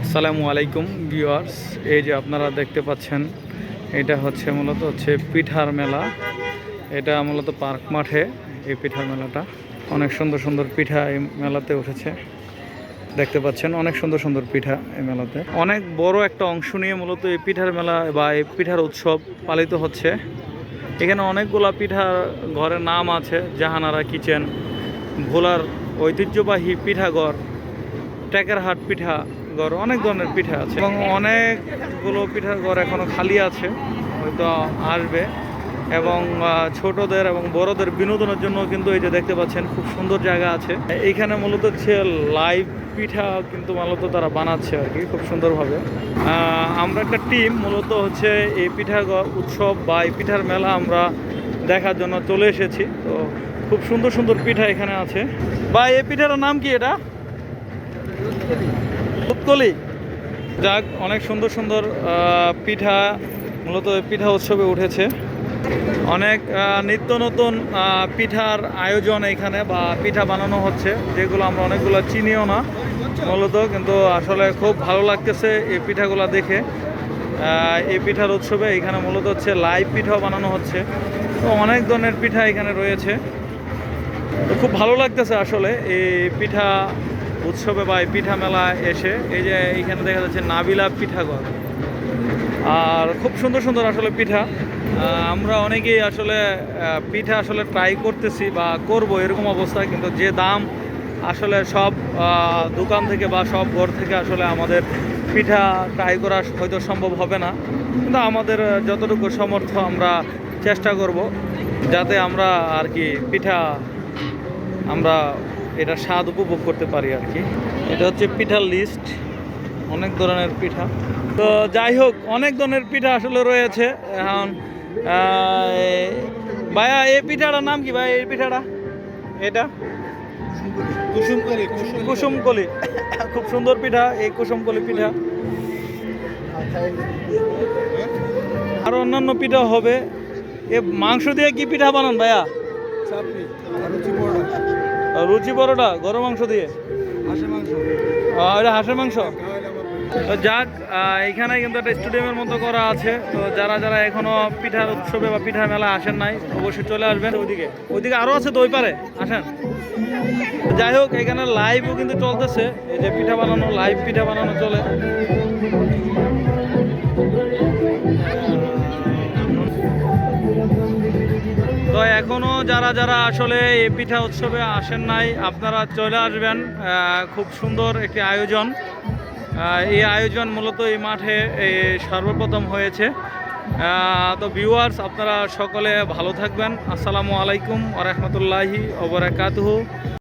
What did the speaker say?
আসসালামু আলাইকুম ভিউয়ার্স, এই যে আপনারা দেখতে পাচ্ছেন এটা মূলত পিঠার মেলা। এটা মূলত পার্ক মাঠে এই পিঠার মেলাটা। অনেক সুন্দর সুন্দর পিঠা এই মেলাতে উঠেছে, দেখতে পাচ্ছেন অনেক সুন্দর সুন্দর পিঠা এই মেলাতে। অনেক বড় একটা অংশ নিয়ে মূলত এই পিঠার মেলা বা এই পিঠার উৎসব পালিত হচ্ছে। এখানে অনেকগুলা পিঠার ঘরের নাম আছে, জাহানারা কিচেন, ভোলার ঐতিহ্যবাহী পিঠাঘর, টেকেরহাট পিঠা ঘর, অনেক ধরনের পিঠা আছে এবং অনেকগুলো পিঠার ঘর এখনো খালি আছে, হয়তো আসবে। এবং ছোটদের এবং বড়দের বিনোদনের জন্য কিন্তু এই যে দেখতে পাচ্ছেন খুব সুন্দর জায়গা আছে। এইখানে মূলত লাইভ পিঠা কিন্তু মূলত তারা বানাচ্ছে আর কি, খুব সুন্দরভাবে। আমরা একটা টিম মূলত এই পিঠা উৎসব বা এই পিঠার মেলা আমরা দেখার জন্য চলে এসেছি। তো খুব সুন্দর সুন্দর পিঠা এখানে আছে। বা এই পিঠাটার নাম কি? এটা দুধকলি। যাক, অনেক সুন্দর সুন্দর পিঠা মূলত পিঠা উৎসবে উঠেছে। অনেক নিত্য নতুন পিঠার আয়োজন এখানে বা পিঠা বানানো হচ্ছে, যেগুলো আমরা অনেকগুলো চিনিও না মূলত, কিন্তু আসলে খুব ভালো লাগতেছে এই পিঠাগুলো দেখে। এই পিঠার উৎসবে এখানে মূলত লাইভ পিঠাও বানানো হচ্ছে। তো অনেক ধরনের পিঠা এখানে রয়েছে, তো খুব ভালো লাগতেছে আসলে এই পিঠা উৎসবে বা এই পিঠা মেলা এসে। এই যে এইখানে দেখা যাচ্ছে নাবিলা পিঠাঘর, আর খুব সুন্দর সুন্দর আসলে পিঠা। আমরা অনেকেই আসলে পিঠা আসলে ট্রাই করতেছি বা করব এরকম অবস্থা, কিন্তু যে দাম আসলে সব দোকান থেকে বা সব ঘর থেকে আসলে আমাদের পিঠা ট্রাই করা হয়তো সম্ভব হবে না, কিন্তু আমাদের যতটুকু সামর্থ্য আমরা চেষ্টা করব যাতে আমরা আর কি পিঠা আমরা এটা স্বাদ উপভোগ করতে পারি আর কি। এটা পিঠার লিস্ট, অনেক ধরনের পিঠা। তো যাই হোক, অনেক ধরনের পিঠা আসলে রয়েছে। এখন ভাইয়া এই পিঠাটার নাম কি ভাই? এই পিঠাটা এটা কুসুমকলি। খুব সুন্দর পিঠা এই কুসুমকলি পিঠা। আর অন্যান্য পিঠা হবে। এ মাংস দিয়ে কি পিঠা বানান ভাইয়া? রুচি পরোটা, গরু মাংস দিয়ে। এটা হাঁসের মাংস। তো যাক, এখানে কিন্তু একটা স্টেডিয়ামের মতো করা আছে। তো যারা যারা এখনো পিঠার উৎসবে বা পিঠার মেলা আসেন নাই, অবশ্যই চলে আসবেন। ওইদিকে আরও আছে, তো ওই পারে আসেন। যাই হোক, এখানে লাইভও কিন্তু চলতেছে। এই যে পিঠা বানানো, লাইভ পিঠা বানানো চলে। তো এখনও যারা যারা আসলে এই পিঠা উৎসবে আসেন নাই, আপনারা চলে আসবেন। খুব সুন্দর একটি আয়োজন। এই আয়োজন মূলত এই মাঠে সর্বপ্রথম হয়েছে। তো ভিউয়ার্স, আপনারা সকলে ভালো থাকবেন। আসসালামু আলাইকুম ওয়া রাহমাতুল্লাহি ওয়া বারাকাতুহু।